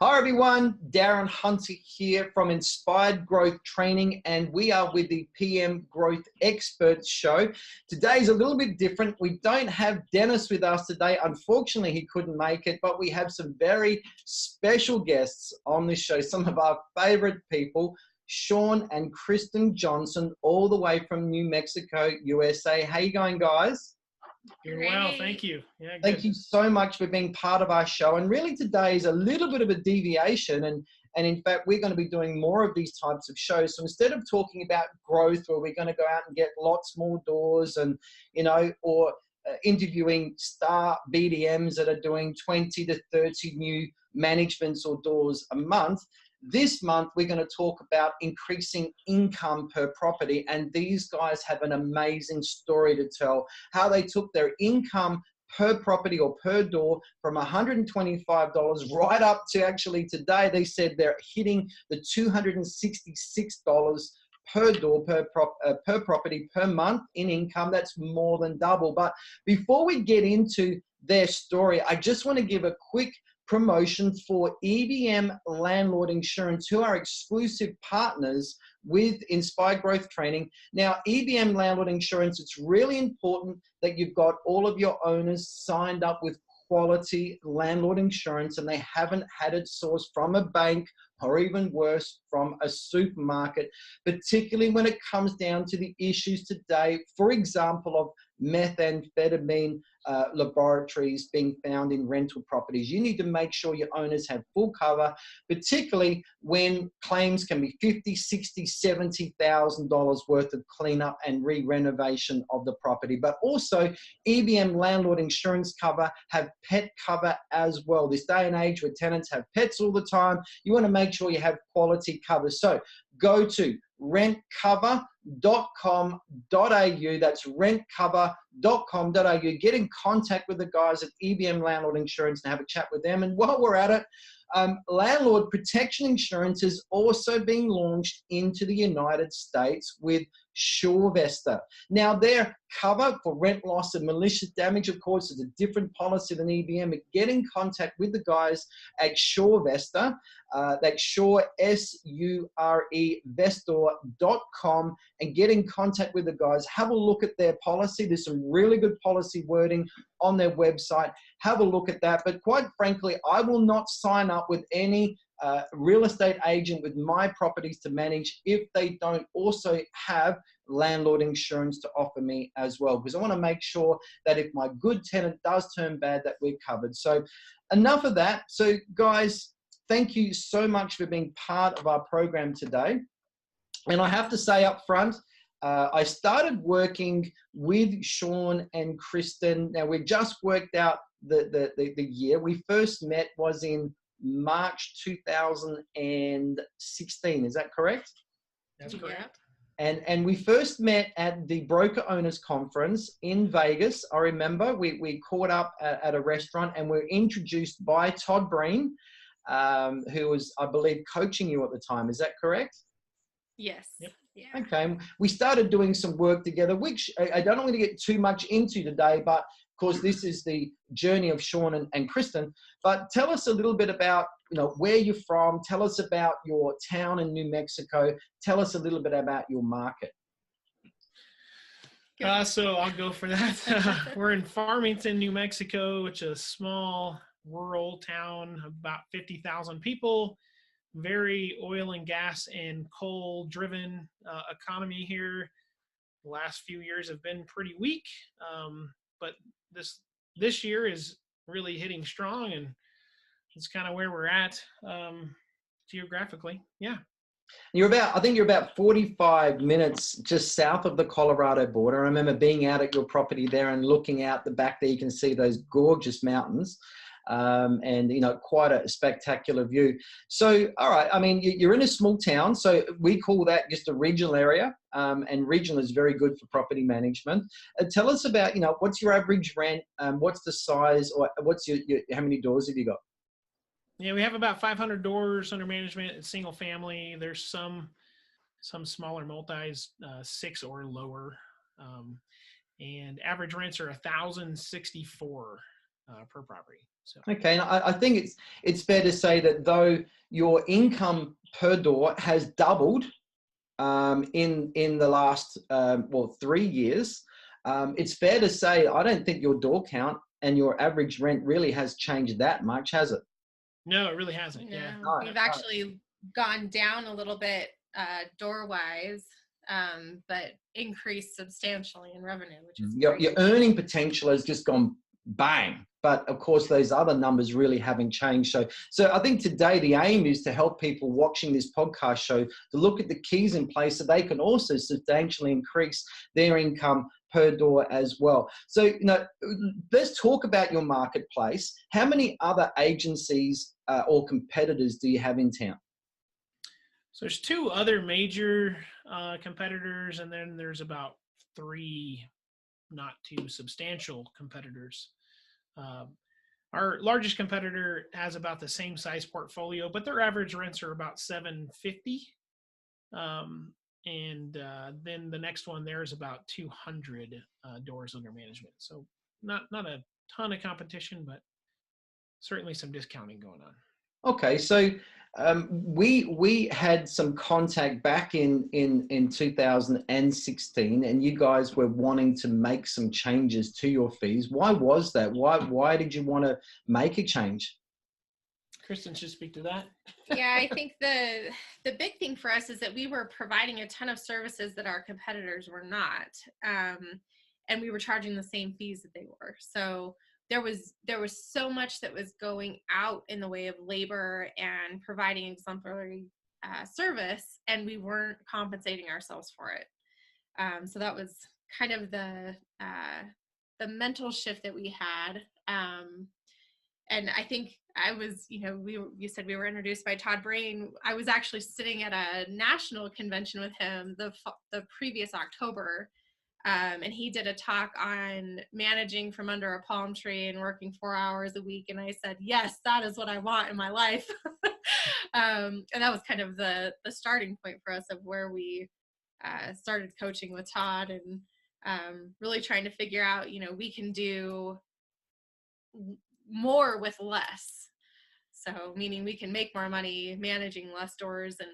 Hi everyone, Darren Hunter here from Inspired Growth Training, and we are with the PM Growth Experts Show. Today's a little bit different. We don't have Deniz with us today. Unfortunately, he couldn't make it, but we have some very special guests on this show, some of our favorite people, Shawn and Kristin Johnson, all the way from New Mexico, USA. How you going, guys? Doing well, thank you. Yeah, good. Thank you so much for being part of our show. And really today is a little bit of a deviation. And in fact, we're going to be doing more of these types of shows. So instead of talking about growth, where we're going to go out and get lots more doors and, or interviewing star BDMs that are doing 20 to 30 new managements or doors a month, this month, we're going to talk about increasing income per property, and these guys have an amazing story to tell, how they took their income per property or per door from $125 right up to actually today, they said they're hitting the $266 per door, per property, per month in income. That's more than double. But before we get into their story, I just want to give a quick promotion for EBM Landlord Insurance, who are exclusive partners with Inspired Growth Training. Now, EBM Landlord Insurance, it's really important that you've got all of your owners signed up with quality landlord insurance, and they haven't had it sourced from a bank or even worse, from a supermarket, particularly when it comes down to the issues today, for example, of methamphetamine laboratories being found in rental properties. You need to make sure your owners have full cover, particularly when claims can be $50,000, $60,000, $70,000 worth of cleanup and re-renovation of the property. But also, EBM landlord insurance cover have pet cover as well. This day and age where tenants have pets all the time, you want to make sure you have quality cover. So go to rentcover.com.au. That's rentcover.com.au. Get in contact with the guys at EBM Landlord Insurance and have a chat with them. And while we're at it, landlord protection insurance is also being launched into the United States with SureVesta. Now, their cover for rent loss and malicious damage, of course, is a different policy than EBM. But get in contact with the guys at SureVesta. That's Sure, S-U-R-E, Vestor.com, and get in contact with the guys. Have a look at their policy. There's some really good policy wording on their website. Have a look at that. But quite frankly, I will not sign up with any real estate agent with my properties to manage if they don't also have landlord insurance to offer me as well, because I want to make sure that if my good tenant does turn bad, that we're covered. So enough of that. So guys, thank you so much for being part of our program today. And I have to say up front, I started working with Shawn and Kristin. Now, we just worked out the year. We first met was in March 2016. Is that correct? That's correct. And we first met at the Broker Owners Conference in Vegas. I remember we caught up at a restaurant and were introduced by Todd Breen, who was, I believe, coaching you at the time. Is that correct? Yes. Yep. Yeah. Okay. We started doing some work together, which I don't want to get too much into today, but of course, this is the journey of Shawn and Kristin. But tell us a little bit about, where you're from. Tell us about your town in New Mexico. Tell us a little bit about your market. So I'll go for that. We're in Farmington, New Mexico, which is a small rural town, about 50,000 people. Very oil and gas and coal driven economy here. The last few years have been pretty weak, but this year is really hitting strong, and it's kind of where we're at geographically. Yeah. I think you're about 45 minutes just south of the Colorado border. I remember being out at your property there and looking out the back there. You can see those gorgeous mountains. And quite a spectacular view. So, all right, I mean, you're in a small town, so we call that just a regional area, and regional is very good for property management. Tell us about, what's your average rent, what's the size, or what's your how many doors have you got? Yeah, we have about 500 doors under management. It's single family. There's some smaller multis, 6 or lower, and average rents are $1,064 per property. So okay, and I think it's fair to say that though your income per door has doubled in the last 3 years, it's fair to say I don't think your door count and your average rent really has changed that much, has it? no, it really hasn't. No, Yeah. we've actually gone down a little bit door-wise, but increased substantially in revenue, which is Your great. earning potential has just gone bang. But of course, those other numbers really haven't changed. So I think today the aim is to help people watching this podcast show to look at the keys in place so they can also substantially increase their income per door as well. So, let's talk about your marketplace. How many other agencies or competitors do you have in town? So there's 2 other major competitors, and then there's about 3 not too substantial competitors. Our largest competitor has about the same size portfolio, but their average rents are about $750. And then the next one there is about 200 doors under management. So not a ton of competition, but certainly some discounting going on. Okay, so we had some contact back in 2016, and you guys were wanting to make some changes to your fees. Why was that? Why did you want to make a change? Kristin should speak to that. Yeah, I think the big thing for us is that we were providing a ton of services that our competitors were not, and we were charging the same fees that they were. So there was so much that was going out in the way of labor and providing exemplary service, and we weren't compensating ourselves for it. So that was kind of the mental shift that we had. And I think I was, you said we were introduced by Todd Brain. I was actually sitting at a national convention with him the previous October. And he did a talk on managing from under a palm tree and working 4 hours a week. And I said, yes, that is what I want in my life. And that was kind of the starting point for us of where we started coaching with Todd, and really trying to figure out, we can do more with less. So meaning we can make more money managing less doors and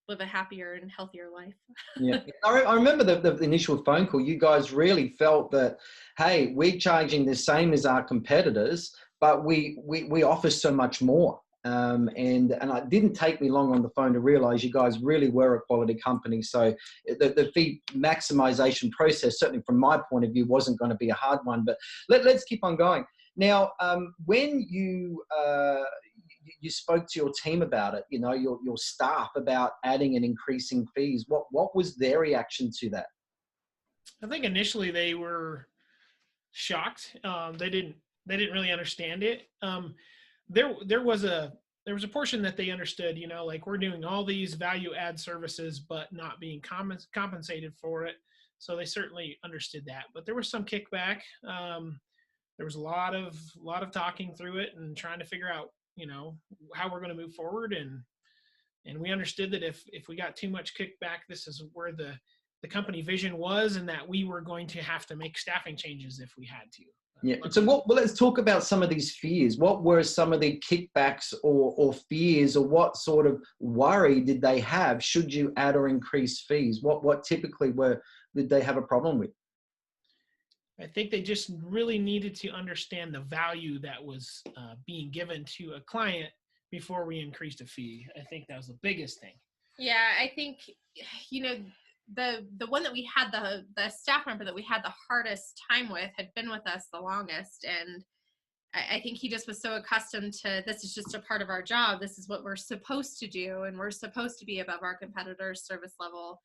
live a happier and healthier life. Yeah, I remember the initial phone call. You guys really felt that, hey, we're charging the same as our competitors, but we offer so much more. And it didn't take me long on the phone to realize you guys really were a quality company. So the fee maximization process, certainly from my point of view, wasn't going to be a hard one. But let's keep on going. Now, when you spoke to your team about it, your staff about adding and increasing fees, what was their reaction to that? I think initially they were shocked. They didn't really understand it. There was a portion that they understood, like we're doing all these value add services, but not being compensated for it. So they certainly understood that, but there was some kickback. There was a lot of talking through it and trying to figure out, how we're going to move forward. And we understood that if we got too much kickback, this is where the company vision was, and that we were going to have to make staffing changes if we had to. Yeah. So let's talk about some of these fears. What were some of the kickbacks or fears, or what sort of worry did they have should you add or increase fees? What typically did they have a problem with? I think they just really needed to understand the value that was being given to a client before we increased a fee. I think that was the biggest thing. Yeah, I think, the one that we had, the staff member that we had the hardest time with had been with us the longest. And I think he just was so accustomed to, this is just a part of our job. This is what we're supposed to do. And we're supposed to be above our competitors' service level.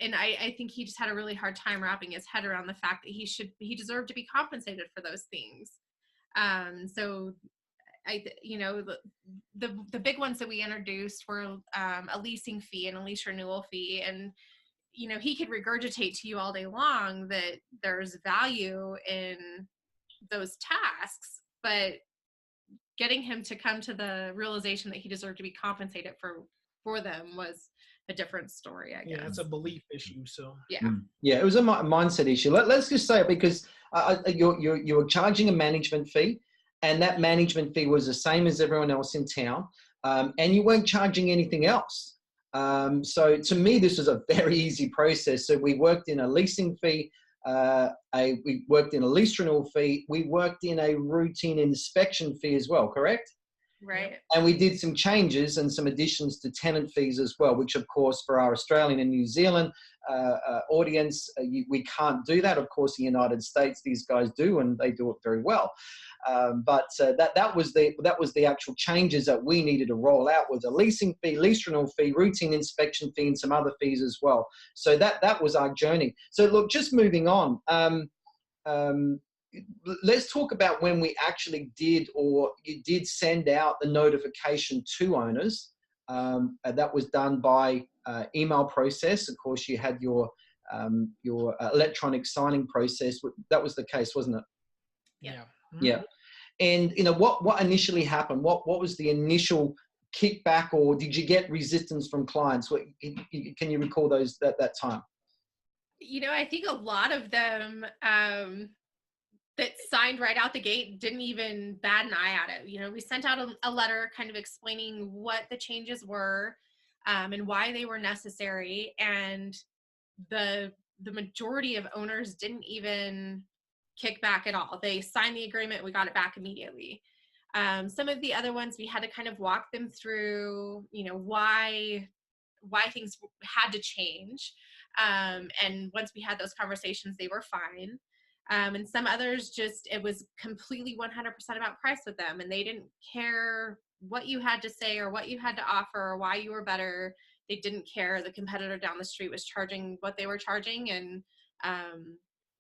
And I think he just had a really hard time wrapping his head around the fact that he deserved to be compensated for those things. So the big ones that we introduced were a leasing fee and a lease renewal fee. And, he could regurgitate to you all day long that there's value in those tasks, but getting him to come to the realization that he deserved to be compensated for them was a different story, I guess. Yeah, it's a belief issue. So yeah, it was a mindset issue. Let's just say it, because You were charging a management fee, and that management fee was the same as everyone else in town, and you weren't charging anything else. So to me, this was a very easy process. So we worked in a leasing fee, we worked in a lease renewal fee, we worked in a routine inspection fee as well, correct? Right. And we did some changes and some additions to tenant fees as well, which of course for our Australian and New Zealand audience, we can't do that. Of course, in the United States, these guys do, and they do it very well. But that was the actual changes that we needed to roll out, with a leasing fee, lease renewal fee, routine inspection fee, and some other fees as well. So that was our journey. So look, just moving on. Let's talk about when we actually did, or you did send out the notification to owners. That was done by email process. Of course, you had your electronic signing process. That was the case, wasn't it? Yeah. Yeah. And what initially happened? What was the initial kickback, or did you get resistance from clients? Can you recall those that time? I think a lot of them that signed right out the gate didn't even bat an eye at it. We sent out a letter kind of explaining what the changes were, and why they were necessary. And the majority of owners didn't even kick back at all. They signed the agreement. We got it back immediately. Some of the other ones, we had to kind of walk them through, why things had to change. And once we had those conversations, they were fine. And some others, it was completely 100% about price with them, and they didn't care what you had to say or what you had to offer or why you were better. They didn't care. The competitor down the street was charging what they were charging, and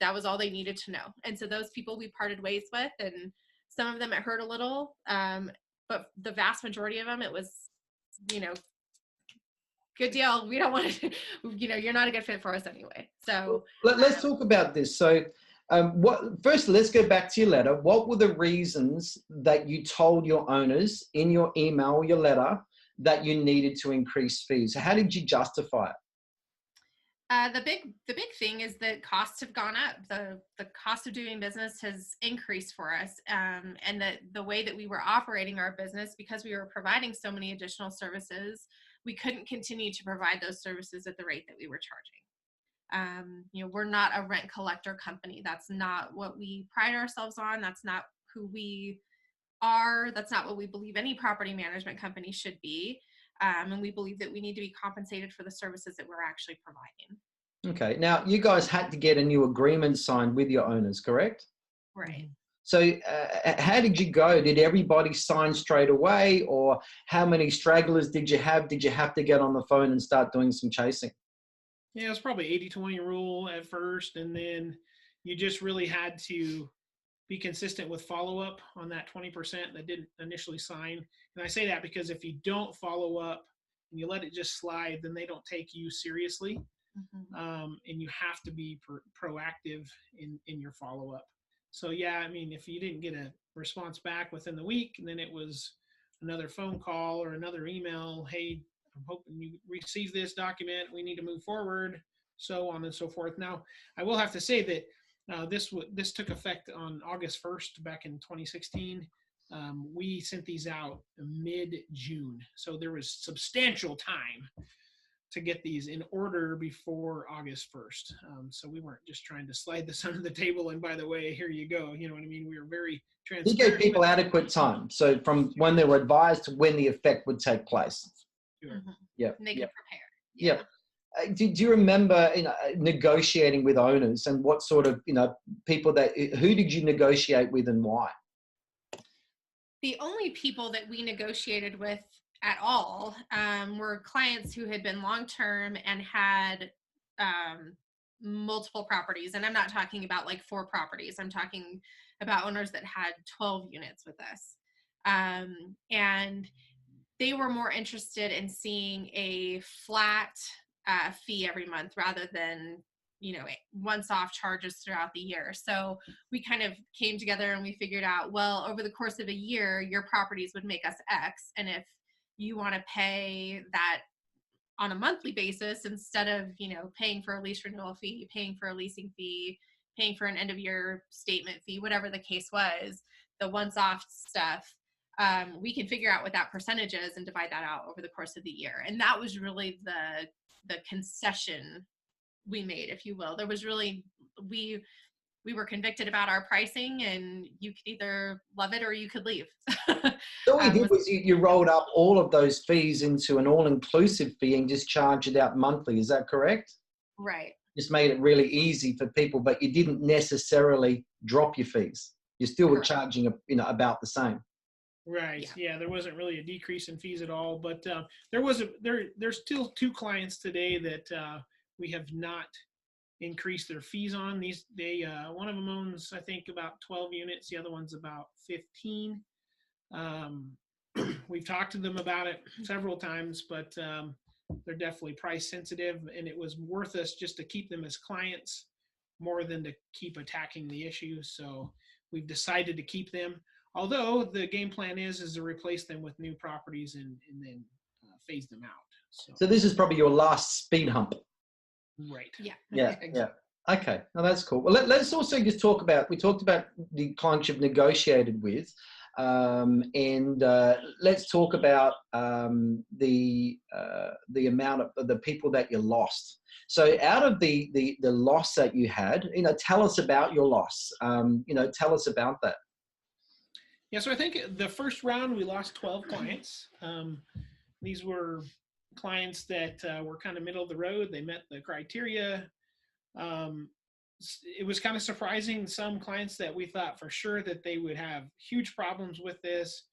that was all they needed to know. And so those people we parted ways with, and some of them it hurt a little, but the vast majority of them, it was, good deal. We don't want to, you're not a good fit for us anyway. So let's talk about this. So first, let's go back to your letter. What were the reasons that you told your owners in your email or your letter that you needed to increase fees? How did you justify it? The big thing is that costs have gone up. The cost of doing business has increased for us, and the way that we were operating our business, because we were providing so many additional services, we couldn't continue to provide those services at the rate that we were charging. We're not a rent collector company. That's not what we pride ourselves on. That's not who we are. That's not what we believe any property management company should be. And we believe that we need to be compensated for the services that we're actually providing. Okay. Now, you guys had to get a new agreement signed with your owners, correct? Right. So how did you go? Did everybody sign straight away, or how many stragglers did you have? Did you have to get on the phone and start doing some chasing? Yeah, it was probably 80-20 rule at first, and then you just really had to be consistent with follow-up on that 20% that didn't initially sign. And I say that because if you don't follow up and you let it just slide, then they don't take you seriously. Mm-hmm. And you have to be proactive in your follow-up. So yeah, I mean, if you didn't get a response back within the week, and then it was another phone call or another email, hey, I'm hoping you receive this document, we need to move forward, so on and so forth. Now, I will have to say that this took effect on August 1st back in 2016. We sent these out mid-June, so there was substantial time to get these in order before August 1st. So we weren't just trying to slide this under the table and, by the way, here you go. You know what I mean? We were very transparent. You gave people adequate time. So from when they were advised to when the effect would take place. Sure. Mm-hmm. Yeah. And they could prepare. Yeah. Do you remember negotiating with owners, and what sort of people who did you negotiate with and why? The only people that we negotiated with at all were clients who had been long-term and had multiple properties. And I'm not talking about like 4 properties. I'm talking about owners that had 12 units with us. And they were more interested in seeing a flat fee every month rather than, once-off charges throughout the year. So we kind of came together and we figured out, well, over the course of a year, your properties would make us X. And if you want to pay that on a monthly basis, instead of, paying for a lease renewal fee, paying for a leasing fee, paying for an end of year statement fee, whatever the case was, the once off stuff, we can figure out what that percentage is and divide that out over the course of the year. And that was really the concession we made, if you will. There was really, we were convicted about our pricing, and you could either love it or you could leave. So what you did was you rolled up all of those fees into an all-inclusive fee and just charged it out monthly. Is that correct? Right. Just made it really easy for people, but you didn't necessarily drop your fees. You still were charging, about the same. Right. Yeah. There wasn't really a decrease in fees at all, but there's still 2 clients today that we have not increased their fees on. One of them owns, I think, about 12 units. The other one's about 15. We've talked to them about it several times, but they're definitely price sensitive, and it was worth us just to keep them as clients more than to keep attacking the issue. So we've decided to keep them. Although the game plan is to replace them with new properties and then phase them out. So this is probably your last speed hump. Right. Yeah. Yeah. Yeah. Okay. Now that's cool. Well, let's also just talk about, we talked about the clients you've negotiated with, and let's talk about the amount of the people that you lost. So out of the loss that you had, tell us about your loss. Tell us about that. Yeah, so I think the first round we lost 12 clients. These were clients that were kind of middle of the road. They met the criteria. It was kind of surprising. Some clients that we thought for sure that they would have huge problems with this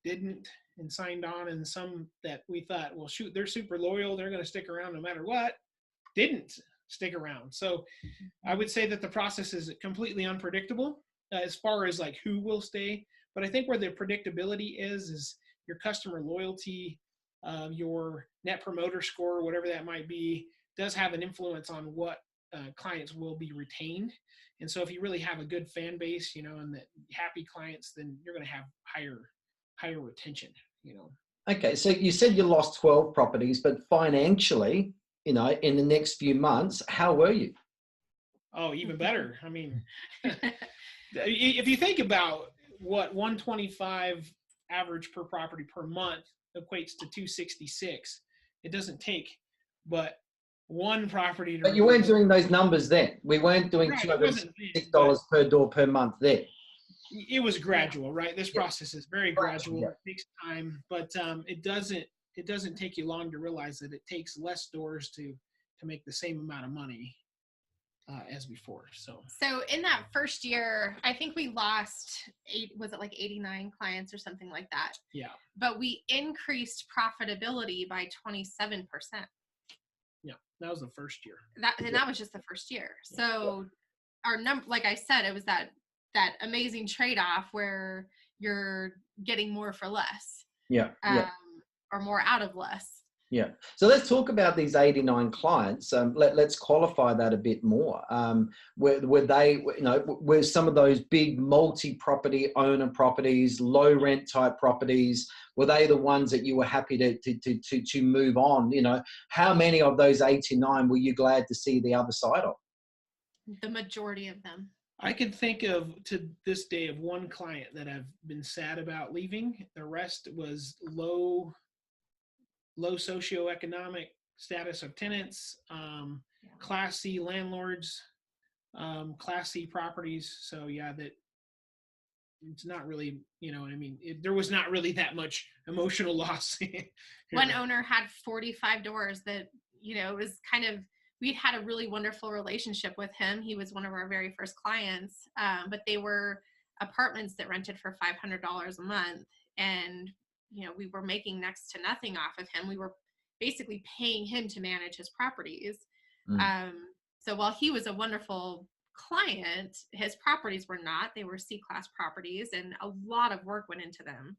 didn't and signed on, and some that we thought, well, shoot, they're super loyal, they're going to stick around no matter what, didn't stick around. So I would say that the process is completely unpredictable as far as like who will stay. But I think where the predictability is your customer loyalty, your net promoter score, whatever that might be, does have an influence on what clients will be retained. And so if you really have a good fan base, and the happy clients, then you're going to have higher retention, Okay. So you said you lost 12 properties, but financially, in the next few months, how were you? Oh, even better. I mean, if you think about what 125 average per property per month equates to 266, it doesn't take but one property to. But you weren't doing those numbers then. We weren't doing $206 per door per month then. It was gradual, right? This process is very gradual. Yeah. It takes time, but it doesn't take you long to realize that it takes less doors to make the same amount of money as before. So in that first year, I think we lost 89 clients or something like that. Yeah. But we increased profitability by 27%. Yeah, that was the first year. That was just the first year. So our number, like I said, it was that amazing trade-off where you're getting more for less. Yeah. Or more out of less. Yeah. So let's talk about these 89 clients. Let's qualify that a bit more. Were they, were some of those big multi-property owner properties, low rent type properties, were they the ones that you were happy to move on? How many of those 89 were you glad to see the other side of? The majority of them. I can think of, to this day, of one client that I've been sad about leaving. The rest was low socioeconomic status of tenants, Class C landlords, Class C properties. So yeah, that it's not really, there was not really that much emotional loss. One owner had 45 doors that, it was kind of, we'd had a really wonderful relationship with him. He was one of our very first clients, but they were apartments that rented for $500 a month. And we were making next to nothing off of him. We were basically paying him to manage his properties. So while he was a wonderful client, his properties were not. They were C-class properties, and a lot of work went into them.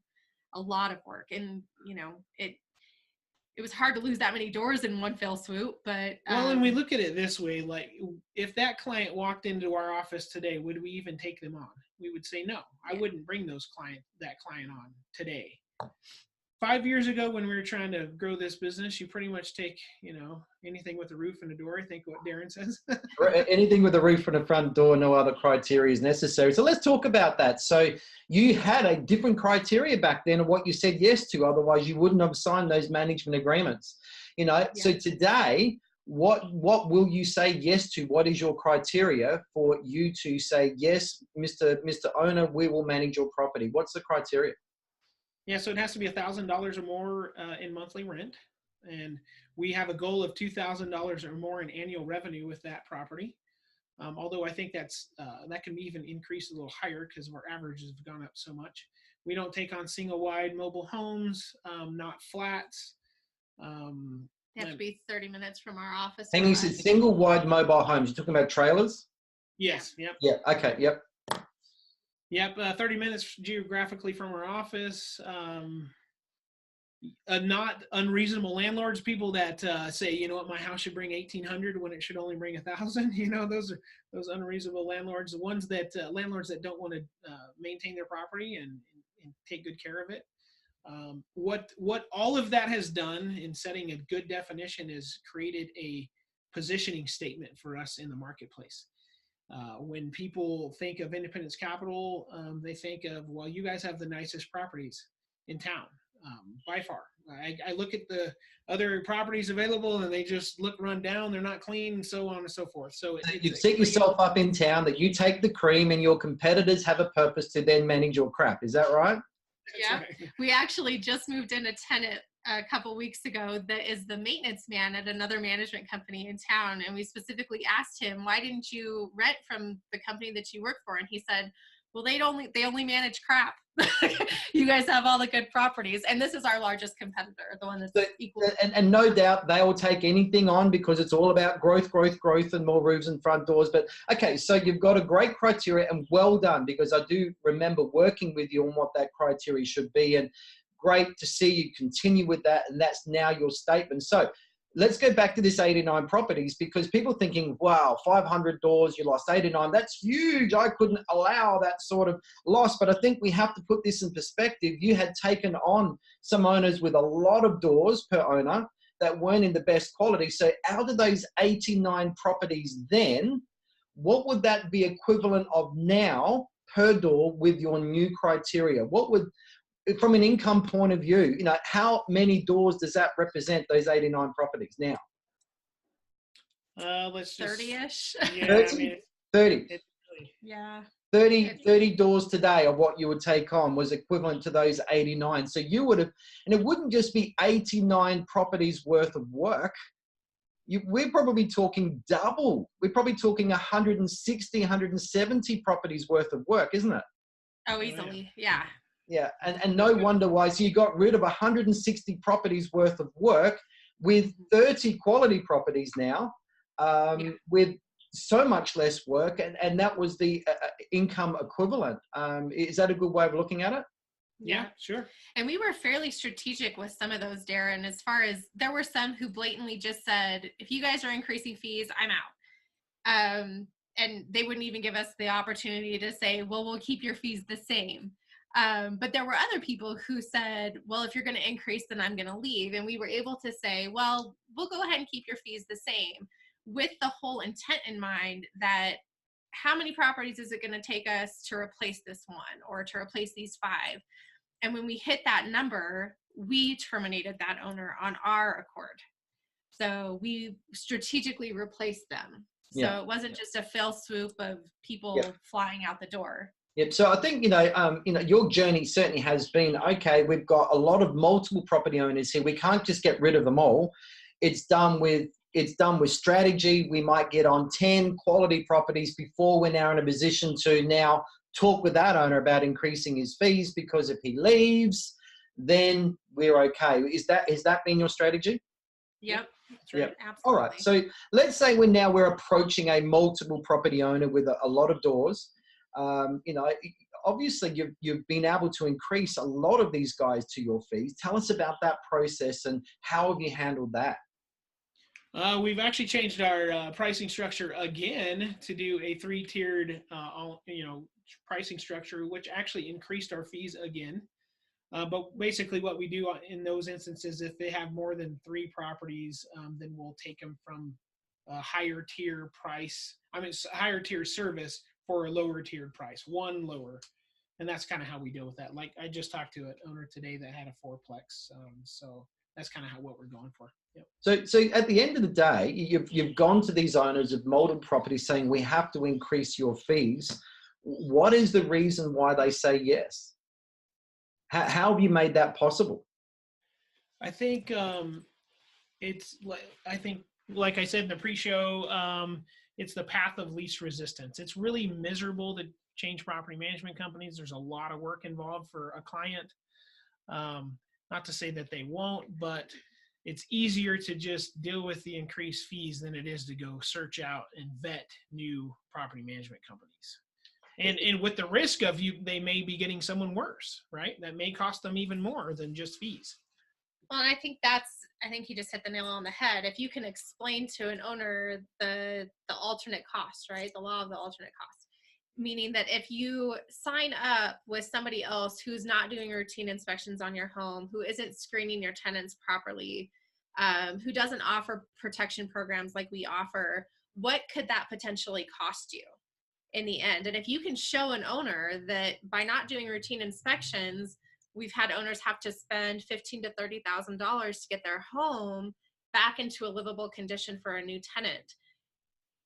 A lot of work. And, it was hard to lose that many doors in one fell swoop, but. Well, and we look at it this way, like if that client walked into our office today, would we even take them on? We would say no. I wouldn't bring that client on today. 5 years ago when we were trying to grow this business, you pretty much take, anything with a roof and a door. I think what Darren says. Anything with a roof and a front door, no other criteria is necessary. So let's talk about that. So you had a different criteria back then of what you said yes to. Otherwise, you wouldn't have signed those management agreements. So today, what will you say yes to? What is your criteria for you to say, yes, Mr. Owner, we will manage your property? What's the criteria? Yeah, so it has to be $1,000 or more in monthly rent. And we have a goal of $2,000 or more in annual revenue with that property. Although I think that can be even increased a little higher because our averages have gone up so much. We don't take on single wide mobile homes, not flats. They have to be 30 minutes from our office. And you said single wide mobile homes. You're talking about trailers? Yes. Yep. Yeah. Okay. Yep. Yep. 30 minutes geographically from our office. Not unreasonable landlords, people that say, you know what, my house should bring 1,800 when it should only bring 1,000. Those are those unreasonable landlords. The ones that landlords that don't want to maintain their property and take good care of it. What all of that has done in setting a good definition is created a positioning statement for us in the marketplace. When people think of Independence Capital, they think of, well, you guys have the nicest properties in town, by far. I look at the other properties available and they just look run down, they're not clean, and so on and so forth. So you've set yourself up in town that you take the cream and your competitors have a purpose to then manage your crap. Is that right? Yeah. Right. We actually just moved in a tenant a couple weeks ago that is the maintenance man at another management company in town. And we specifically asked him, why didn't you rent from the company that you work for? And he said, well, they only manage crap. You guys have all the good properties. And this is our largest competitor, the one that's equal. And no doubt they will take anything on because it's all about growth and more roofs and front doors. But okay, so you've got a great criteria and well done, because I do remember working with you on what that criteria should be. And great to see you continue with that. And that's now your statement. So let's go back to this 89 properties, because people thinking, wow, 500 doors, you lost 89. That's huge. I couldn't allow that sort of loss. But I think we have to put this in perspective. You had taken on some owners with a lot of doors per owner that weren't in the best quality. So out of those 89 properties then, what would that be equivalent of now per door with your new criteria? What would, from an income point of view, how many doors does that represent, those 89 properties now? Let's just 30-ish. Yeah, 30. Yeah. 30 doors today of what you would take on was equivalent to those 89. So you would have, and it wouldn't just be 89 properties worth of work. We're probably talking double. We're probably talking 160, 170 properties worth of work, isn't it? Oh, easily. Yeah. Yeah, and no wonder why. So you got rid of 160 properties worth of work with 30 quality properties now, with so much less work, and that was the income equivalent. Is that a good way of looking at it? Yeah, sure. And we were fairly strategic with some of those, Darren, as far as there were some who blatantly just said, if you guys are increasing fees, I'm out. And they wouldn't even give us the opportunity to say, well, we'll keep your fees the same. But there were other people who said, well, if you're going to increase, then I'm going to leave. And we were able to say, well, we'll go ahead and keep your fees the same, with the whole intent in mind that how many properties is it going to take us to replace this one or to replace these 5? And when we hit that number, we terminated that owner on our accord. So we strategically replaced them. So it wasn't just a fail swoop of people flying out the door. Yep. So I think, your journey certainly has been, okay, we've got a lot of multiple property owners here. We can't just get rid of them all. It's done with strategy. We might get on 10 quality properties before we're now in a position to now talk with that owner about increasing his fees, because if he leaves, then we're okay. Has that been your strategy? Yep. That's right. Yep. Absolutely. All right. So let's say we're approaching a multiple property owner with a lot of doors. Obviously you've been able to increase a lot of these guys to your fees. Tell us about that process and how have you handled that? We've actually changed our pricing structure again to do a 3-tiered, pricing structure, which actually increased our fees again. But basically what we do in those instances, if they have more than 3 properties, then we'll take them from a higher tier price. Higher tier service for a lower tiered price, one lower. And that's kind of how we deal with that. Like I just talked to an owner today that had a 4-plex. So that's kind of what we're going for. Yep. So at the end of the day, you've gone to these owners of multiple properties saying we have to increase your fees. What is the reason why they say yes? How have you made that possible? I think it's like I said in the pre-show, it's the path of least resistance. It's really miserable to change property management companies. There's a lot of work involved for a client. Not to say that they won't, but it's easier to just deal with the increased fees than it is to go search out and vet new property management companies. And with the risk of they may be getting someone worse, right? That may cost them even more than just fees. Well, and I think you just hit the nail on the head. If you can explain to an owner the alternate cost, right? The law of the alternate cost, meaning that if you sign up with somebody else who's not doing routine inspections on your home, who isn't screening your tenants properly, who doesn't offer protection programs like we offer, what could that potentially cost you in the end? And if you can show an owner that by not doing routine inspections, we've had owners have to spend $15,000 to $30,000 to get their home back into a livable condition for a new tenant.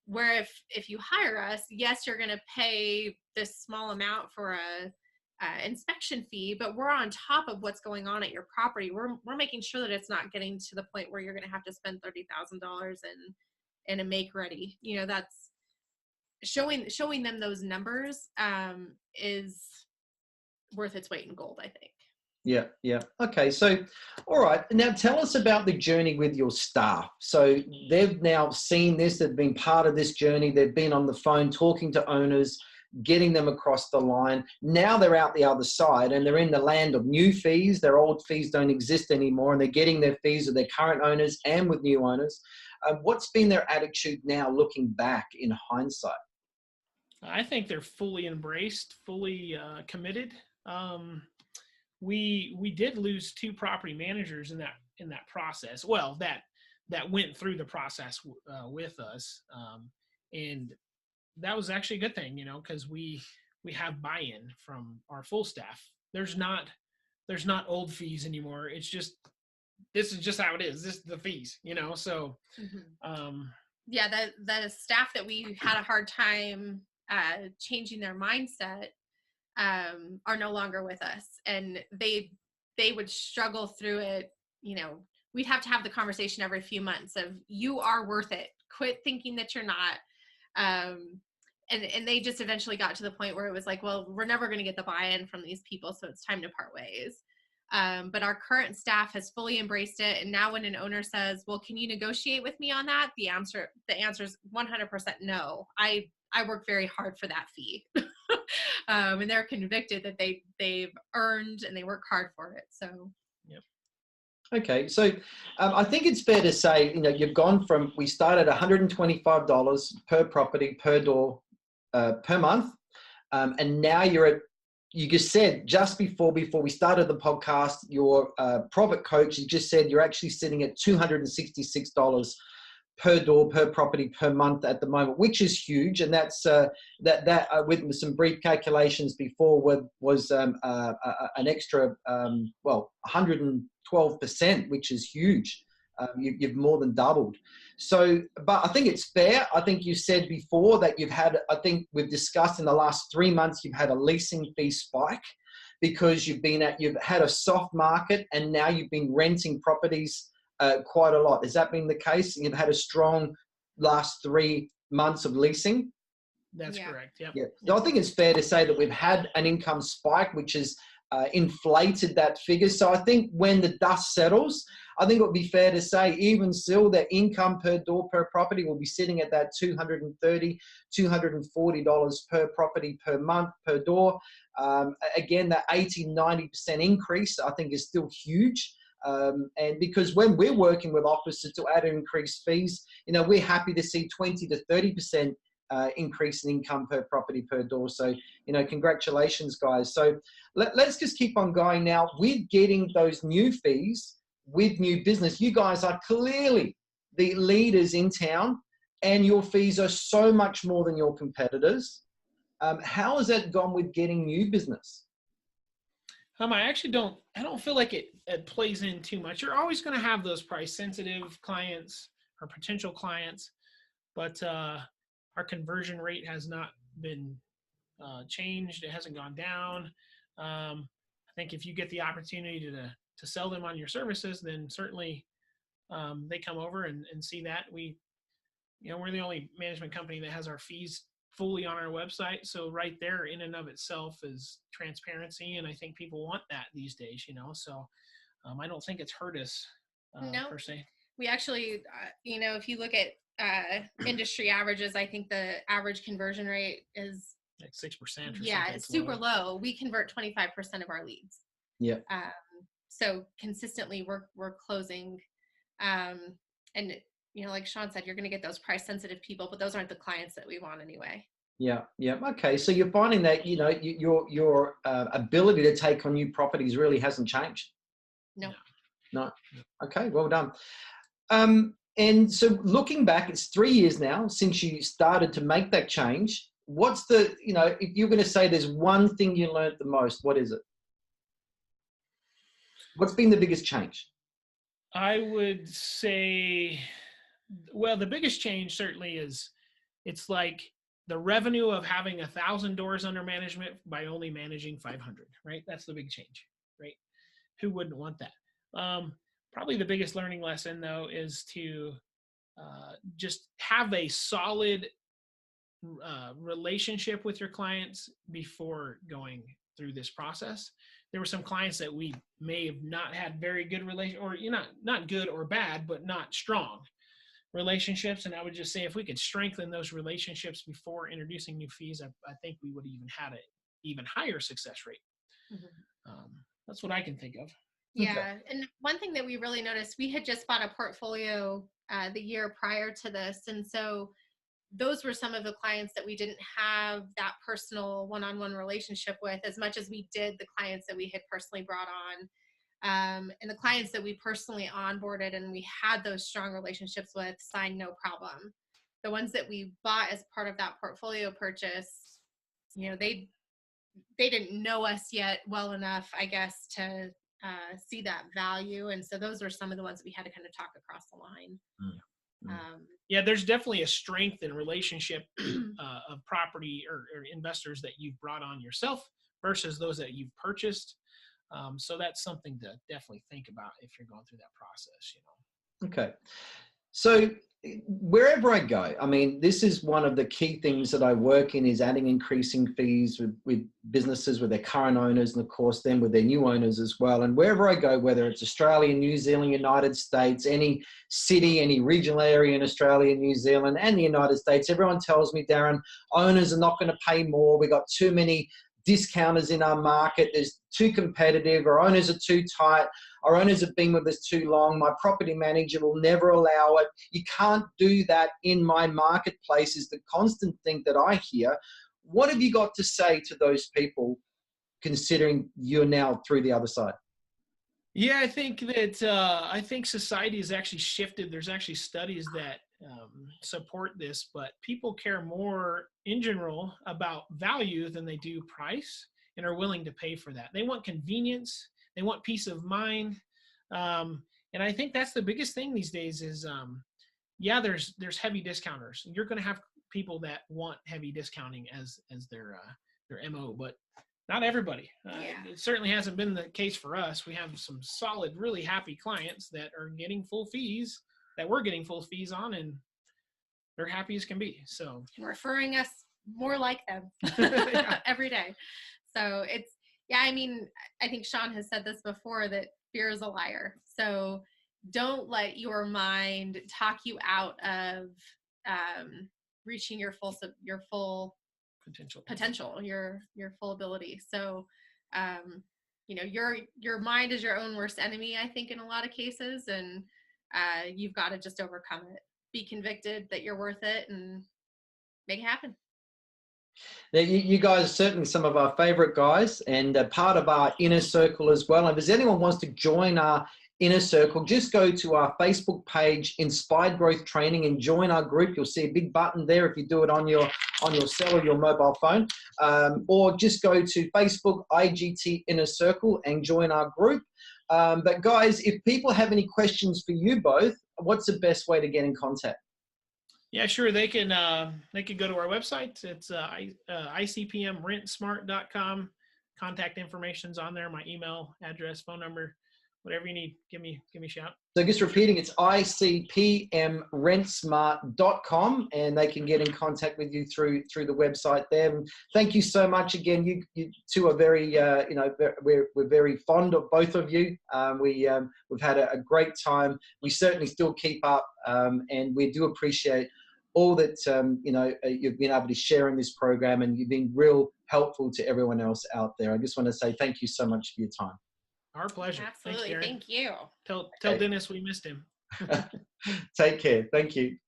Where if you hire us, yes, you're going to pay this small amount for a inspection fee, but we're on top of what's going on at your property. We're making sure that it's not getting to the point where you're going to have to spend $30,000 in a make ready. That's showing them those numbers is worth its weight in gold, I think. Yeah. Okay. So, all right. Now tell us about the journey with your staff. So they've now seen this, they've been part of this journey. They've been on the phone talking to owners, getting them across the line. Now they're out the other side and they're in the land of new fees. Their old fees don't exist anymore and they're getting their fees with their current owners and with new owners. What's been their attitude now looking back in hindsight? I think they're fully embraced, fully committed. We did lose 2 property managers in that process. Well, that went through the process with us, and that was actually a good thing, because we have buy-in from our full staff. There's not old fees anymore. It's just this is just how it is. This is the fees, So, yeah, the staff that we had a hard time changing their mindset are no longer with us, and they would struggle through it. We'd have to have the conversation every few months of, you are worth it, quit thinking that you're not, and they just eventually got to the point where it was like, well, we're never going to get the buy-in from these people, so it's time to part ways. But our current staff has fully embraced it, and now when an owner says, well, can you negotiate with me on that, the answer is 100% no. I work very hard for that fee. And they're convicted that they've earned and they work hard for it. So, yep. Okay, so I think it's fair to say, you've gone from, we started $125 per property, per door, per month, and now you just said just before we started the podcast, your profit coach, you just said you're actually sitting at $266 per door, per property, per month at the moment, which is huge. And that's with some brief calculations before was an extra 112%, which is huge. You've more than doubled. So, but I think it's fair. I think you said before that I think we've discussed in the last 3 months, you've had a leasing fee spike because you've had a soft market and now you've been renting properties quite a lot. Has that been the case? You've had a strong last 3 months of leasing? That's correct. Yep. Yeah. So I think it's fair to say that we've had an income spike, which has inflated that figure. So I think when the dust settles, I think it would be fair to say even still that income per door per property will be sitting at that $230, $240 per property per month per door. Again, that 80-90% increase I think is still huge. And because when we're working with officers to add increased fees, we're happy to see 20 to 30% increase in income per property per door. So, congratulations, guys. So let's just keep on going now with getting those new fees with new business. You guys are clearly the leaders in town, and your fees are so much more than your competitors. How has that gone with getting new business? I actually don't feel like it plays in too much. You're always going to have those price sensitive clients or potential clients, but our conversion rate has not been changed. It hasn't gone down. I think if you get the opportunity to sell them on your services, then certainly they come over and see that. We're the only management company that has our fees fully on our website. So right there in and of itself is transparency. And I think people want that these days, so I don't think it's hurt us No, per se. We actually, if you look at industry averages, I think the average conversion rate is like 6% or something. Yeah, it's super low. We convert 25% of our leads. Yeah. So consistently we're closing, and like Shawn said, you're going to get those price sensitive people, but those aren't the clients that we want anyway. Yeah. Okay. So you're finding that, your ability to take on new properties really hasn't changed? No. Okay. Well done. And so looking back, it's 3 years now since you started to make that change. What's if you're going to say there's one thing you learned the most, what is it? What's been the biggest change? I would say, well, the biggest change certainly is it's like the revenue of having 1,000 doors under management by only managing 500, right? That's the big change, right? Who wouldn't want that? Probably the biggest learning lesson, though, is to just have a solid relationship with your clients before going through this process. There were some clients that we may have not had very good or not good or bad, but not strong relationships. And I would just say if we could strengthen those relationships before introducing new fees, I think we would even had an even higher success rate. Mm-hmm. That's what I can think of. Yeah. Okay. And one thing that we really noticed, we had just bought a portfolio the year prior to this. And so those were some of the clients that we didn't have that personal one-on-one relationship with as much as we did the clients that we had personally brought on. And the clients that we personally onboarded and we had those strong relationships with signed no problem. The ones that we bought as part of that portfolio purchase, they didn't know us yet well enough, I guess, to see that value. And so those are some of the ones that we had to kind of talk across the line. Yeah, there's definitely a strength in relationship of property or investors that you've brought on yourself versus those that you've purchased. So that's something to definitely think about if you're going through that process, Okay. So wherever I go, I mean, this is one of the key things that I work in is adding increasing fees with businesses, with their current owners, and of course then with their new owners as well. And wherever I go, whether it's Australia, New Zealand, United States, any city, any regional area in Australia, New Zealand, and the United States, everyone tells me, Darren, owners are not going to pay more. We got too many discounters in our market. There's too competitive. Our owners are too tight. Our owners have been with us too long. My property manager will never allow it. You can't do that in my marketplace is the constant thing that I hear. What have you got to say to those people, considering you're now through the other side? Yeah, I think that I think society has actually shifted. There's actually studies that support this, but people care more in general about value than they do price and are willing to pay for that. They want convenience. They want peace of mind. And I think that's the biggest thing these days is, there's heavy discounters. You're going to have people that want heavy discounting as their MO, but not everybody. It certainly hasn't been the case for us. We have some solid, really happy clients that are getting full fees that we're getting full fees on, and they're happy as can be. So referring us more like them every day. So it's, I mean, I think Shawn has said this before, that fear is a liar. So don't let your mind talk you out of reaching your full potential, your full ability. So, your mind is your own worst enemy, I think, in a lot of cases, and you've got to just overcome it. Be convicted that you're worth it, and make it happen. Now, you guys are certainly some of our favorite guys and part of our inner circle as well. And if anyone wants to join our inner circle, just go to our Facebook page, Inspired Growth Training, and join our group. You'll see a big button there if you do it on your cell or your mobile phone, or just go to Facebook IGT Inner Circle and join our group. But guys, if people have any questions for you both, what's the best way to get in contact? Yeah, sure. They can go to our website. It's icpmrentsmart.com. Contact information's on there. My email address, phone number, whatever you need. Give me a shout. So just repeating, it's icpmrentsmart.com, and they can get in contact with you through the website there. And thank you so much again. You two are very, we're very fond of both of you. We've had a great time. We certainly still keep up, and we do appreciate all that you've been able to share in this program, and you've been real helpful to everyone else out there. I just want to say thank you so much for your time. Our pleasure. Absolutely. Thanks, thank you. Tell Deniz we missed him. Take care. Thank you.